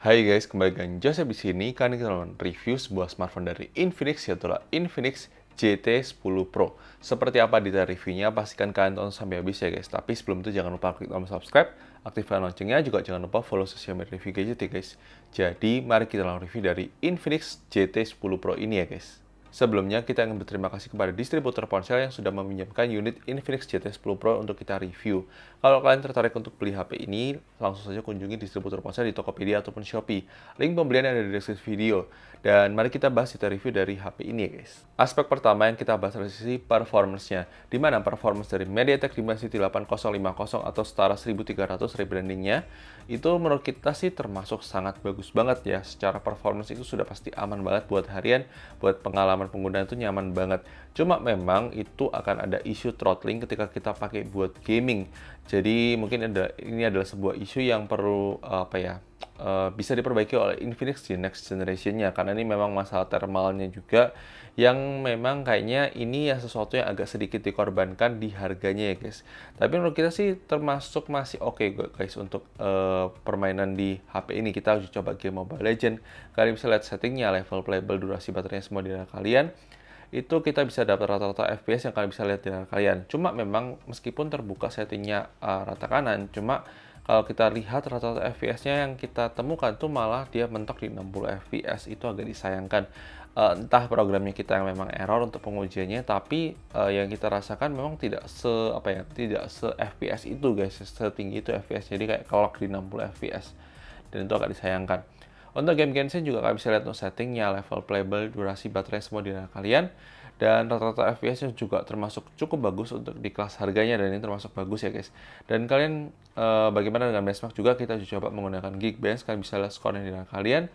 Hai guys, kembali dengan Joseph di sini. Kali ini kita akan review sebuah smartphone dari Infinix, yaitu Infinix GT10 Pro. Seperti apa detail reviewnya, pastikan kalian tonton sampai habis ya guys. Tapi sebelum itu jangan lupa klik tombol subscribe, aktifkan loncengnya, juga jangan lupa follow sosial media review gadget ya guys. Jadi mari kita langsung review dari Infinix GT10 Pro ini ya guys. Sebelumnya, kita ingin berterima kasih kepada distributor ponsel yang sudah meminjamkan unit Infinix GT10 Pro untuk kita review. Kalau kalian tertarik untuk beli HP ini, langsung saja kunjungi distributor ponsel di Tokopedia ataupun Shopee. Link pembelian ada di deskripsi video. Dan mari kita bahas detail review dari HP ini ya guys. Aspek pertama yang kita bahas dari sisi performance-nya, di mana performance dari MediaTek Dimensity 8050 atau setara 1300 rebrandingnya, itu menurut kita sih termasuk sangat bagus banget ya. Secara performance itu sudah pasti aman banget buat harian, buat pengalaman pengguna itu nyaman banget. Cuma memang itu akan ada isu throttling ketika kita pakai buat gaming. Jadi mungkin ini adalah sebuah isu yang perlu bisa diperbaiki oleh Infinix di next generation-nya, karena ini memang masalah thermalnya juga yang memang kayaknya ini ya sesuatu yang agak sedikit dikorbankan di harganya ya guys. Tapi menurut kita sih termasuk masih oke guys untuk permainan di HP ini. Kita uji coba game Mobile Legends, kalian bisa lihat settingnya, level playable, durasi baterainya semua di kalian. Itu kita bisa dapat rata-rata FPS yang kalian bisa lihat di kalian. Cuma memang meskipun terbuka settingnya rata kanan, cuma kalau kita lihat rata-rata FPS-nya yang kita temukan tuh malah dia mentok di 60 FPS. Itu agak disayangkan. Entah programnya kita yang memang error untuk pengujiannya, tapi yang kita rasakan memang tidak tidak se FPS itu guys, setinggi itu FPS. Jadi kayak kelok di 60 FPS. Dan itu agak disayangkan. Untuk game Genshin juga kalian bisa lihat untuk settingnya, level playable, durasi baterai semua di kalian. Dan rata-rata FPS-nya juga termasuk cukup bagus untuk di kelas harganya, dan ini termasuk bagus ya guys. Dan kalian bagaimana dengan benchmark juga, kita coba menggunakan Geekbench, kalian bisa lihat skornya di kalian.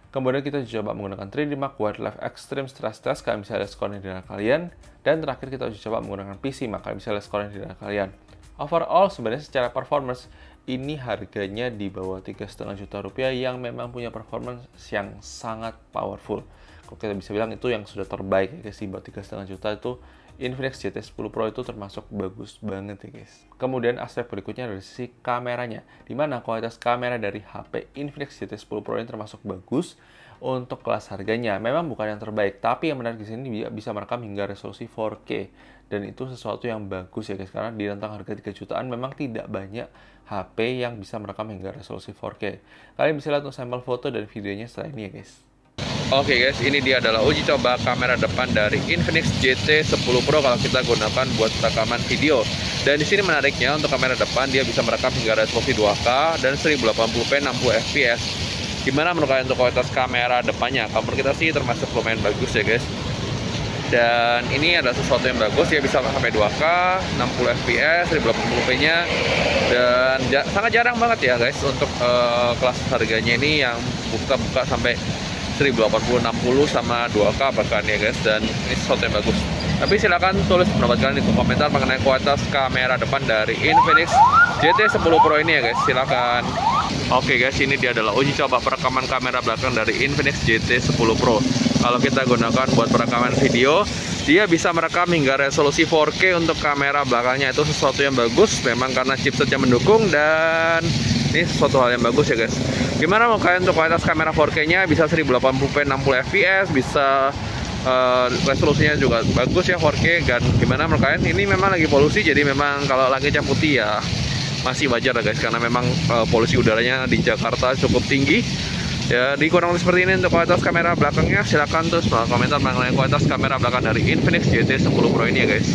Kemudian kita coba menggunakan 3D Mark Wildlife Extreme Stress Test, kalian bisa lihat skornya di kalian. Dan terakhir kita coba menggunakan PC Mark, kalian bisa lihat skornya di kalian. Overall sebenarnya secara performance ini harganya di bawah 3,5 juta rupiah yang memang punya performance yang sangat powerful. Kalau kita bisa bilang itu yang sudah terbaik ya guys, di bawah 3,5 juta itu Infinix GT10 Pro itu termasuk bagus banget ya guys. Kemudian aspek berikutnya dari sisi kameranya, di mana kualitas kamera dari HP Infinix GT10 Pro ini termasuk bagus untuk kelas harganya. Memang bukan yang terbaik, tapi yang menarik di sini bisa merekam hingga resolusi 4K. Dan itu sesuatu yang bagus ya guys, karena di rentang harga 3 jutaan memang tidak banyak HP yang bisa merekam hingga resolusi 4K. Kalian bisa lihat untuk sampel foto dan videonya setelah ini ya guys. Oke guys, ini dia adalah uji coba kamera depan dari Infinix GT10 Pro kalau kita gunakan buat rekaman video. Dan di sini menariknya untuk kamera depan dia bisa merekam hingga resolusi 2K dan 1080p 60 fps. Gimana menurut kalian untuk kualitas kamera depannya? Kalau menurut kita sih termasuk lumayan bagus ya guys. Dan ini ada sesuatu yang bagus, ya bisa sampai 2K, 60 fps, 1080p-nya. Dan sangat jarang banget ya guys untuk kelas harganya ini yang buka sampai 1080, 60 sama 2K bahkan ya guys. Dan ini sesuatu yang bagus. Tapi silakan tulis pendapat kalian di komentar mengenai kualitas kamera depan dari Infinix GT10 Pro ini ya guys. Silakan. Oke guys, ini dia adalah uji coba perekaman kamera belakang dari Infinix GT10 Pro. Kalau kita gunakan buat perekaman video, dia bisa merekam hingga resolusi 4K untuk kamera belakangnya. Itu sesuatu yang bagus, memang karena chipsetnya mendukung, dan ini sesuatu hal yang bagus ya guys. Gimana mau kalian untuk kualitas kamera 4K-nya? Bisa 1080p 60 fps, bisa resolusinya juga bagus ya 4K. Dan gimana menurut kalian? Ini memang lagi polusi, jadi memang kalau langitnya putih ya masih wajar ya guys, karena memang polusi udaranya di Jakarta cukup tinggi. Ya, di kurang lebih seperti ini untuk kualitas kamera belakangnya. Silahkan terus komentar mengenai kualitas kamera belakang dari Infinix GT10 Pro ini ya guys.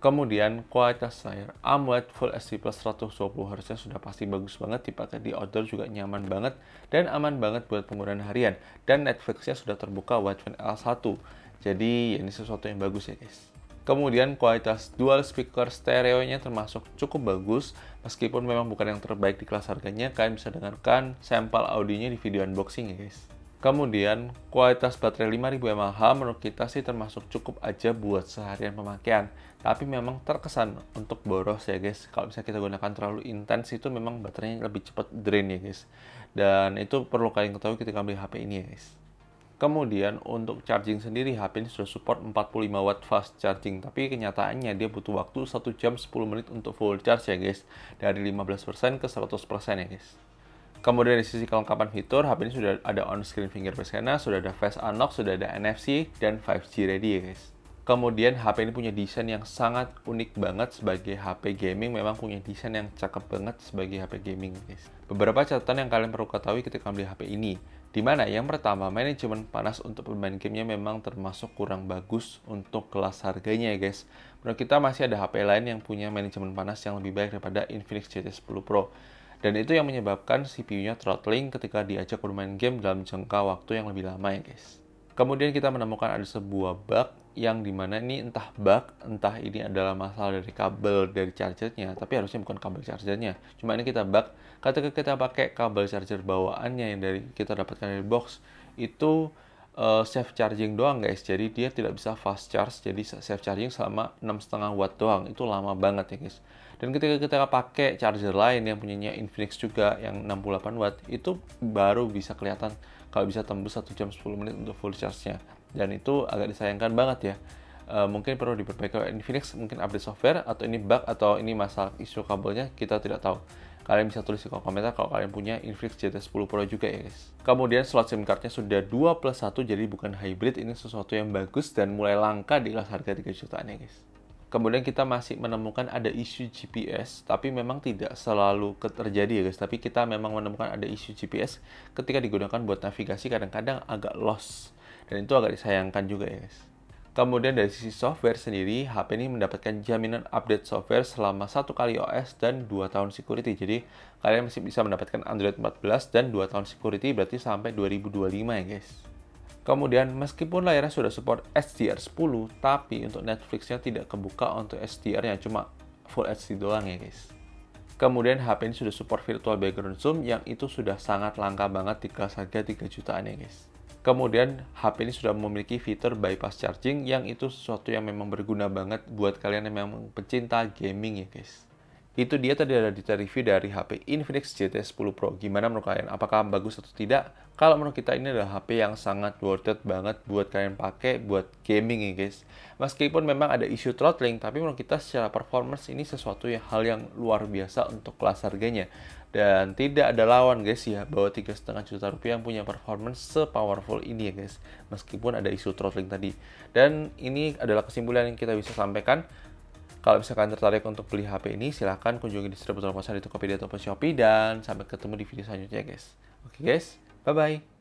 Kemudian kualitas layar AMOLED Full HD Plus 120 Hz sudah pasti bagus banget, dipakai di outdoor juga nyaman banget dan aman banget buat penggunaan harian. Dan Netflix-nya sudah terbuka wideband L1. Jadi ini sesuatu yang bagus ya guys. Kemudian kualitas dual speaker stereonya termasuk cukup bagus, meskipun memang bukan yang terbaik di kelas harganya. Kalian bisa dengarkan sampel audionya di video unboxing ya guys. Kemudian kualitas baterai 5000 mAh menurut kita sih termasuk cukup aja buat seharian pemakaian. Tapi memang terkesan untuk boros ya guys. Kalau misalnya kita gunakan terlalu intens itu memang baterainya lebih cepat drain ya guys. Dan itu perlu kalian ketahui ketika beli HP ini ya guys. Kemudian untuk charging sendiri, HP ini sudah support 45 watt fast charging, tapi kenyataannya dia butuh waktu 1 jam 10 menit untuk full charge ya guys, dari 15% ke 100% ya guys. Kemudian dari sisi kelengkapan fitur, HP ini sudah ada on-screen fingerprint scanner, sudah ada face unlock, sudah ada NFC, dan 5G ready ya guys. Kemudian HP ini punya desain yang sangat unik banget sebagai HP gaming, memang punya desain yang cakep banget sebagai HP gaming guys. Beberapa catatan yang kalian perlu ketahui ketika membeli HP ini, dimana yang pertama, manajemen panas untuk pemain gamenya memang termasuk kurang bagus untuk kelas harganya ya guys. Menurut kita masih ada HP lain yang punya manajemen panas yang lebih baik daripada Infinix GT10 Pro. Dan itu yang menyebabkan CPU-nya throttling ketika diajak bermain game dalam jangka waktu yang lebih lama ya guys. Kemudian kita menemukan ada sebuah bug yang dimana ini entah bug, entah ini adalah masalah dari kabel dari chargernya, tapi harusnya bukan kabel chargernya. Cuma ini kita bug ketika kita pakai kabel charger bawaannya yang dari kita dapatkan dari box itu safe charging doang guys. Jadi dia tidak bisa fast charge, jadi safe charging selama 6,5 watt doang. Itu lama banget ya guys. Dan ketika kita pakai charger lain yang punyanya Infinix juga yang 68 watt, itu baru bisa kelihatan kalau bisa tembus 1 jam 10 menit untuk full charge-nya. Dan itu agak disayangkan banget ya. Mungkin perlu diperbaiki Infinix, mungkin update software, atau ini bug, atau ini masalah isu kabelnya, kita tidak tahu. Kalian bisa tulis di kolom komentar kalau kalian punya Infinix GT10 Pro juga ya guys. Kemudian slot SIM card-nya sudah 2+1, jadi bukan hybrid. Ini sesuatu yang bagus dan mulai langka di kelas harga 3 jutaan ya guys. Kemudian kita masih menemukan ada isu GPS, tapi memang tidak selalu terjadi ya guys. Tapi kita memang menemukan ada isu GPS ketika digunakan buat navigasi, kadang-kadang agak lost. Dan itu agak disayangkan juga ya guys. Kemudian dari sisi software sendiri, HP ini mendapatkan jaminan update software selama 1 kali OS dan 2 tahun security. Jadi kalian masih bisa mendapatkan Android 14 dan 2 tahun security, berarti sampai 2025 ya guys. Kemudian meskipun layarnya sudah support HDR10, tapi untuk Netflix-nya tidak kebuka untuk HDR-nya, cuma Full HD doang ya guys. Kemudian HP ini sudah support virtual background zoom, yang itu sudah sangat langka banget di kelas harga 3 jutaan ya guys. Kemudian HP ini sudah memiliki fitur bypass charging, yang itu sesuatu yang memang berguna banget buat kalian yang memang pecinta gaming ya guys. Itu dia tadi ada detail review dari HP Infinix GT10 Pro. Gimana menurut kalian? Apakah bagus atau tidak? Kalau menurut kita ini adalah HP yang sangat worth it banget buat kalian pakai buat gaming ya guys. Meskipun memang ada isu throttling, tapi menurut kita secara performance ini sesuatu hal yang luar biasa untuk kelas harganya. Dan tidak ada lawan guys ya, bahwa 3,5 juta rupiah yang punya performance se-powerful ini ya guys. Meskipun ada isu throttling tadi. Dan ini adalah kesimpulan yang kita bisa sampaikan. Kalau misalkan tertarik untuk beli HP ini, silahkan kunjungi distributor pasar di Tokopedia ataupun Shopee, dan sampai ketemu di video selanjutnya guys. Oke guys, bye-bye.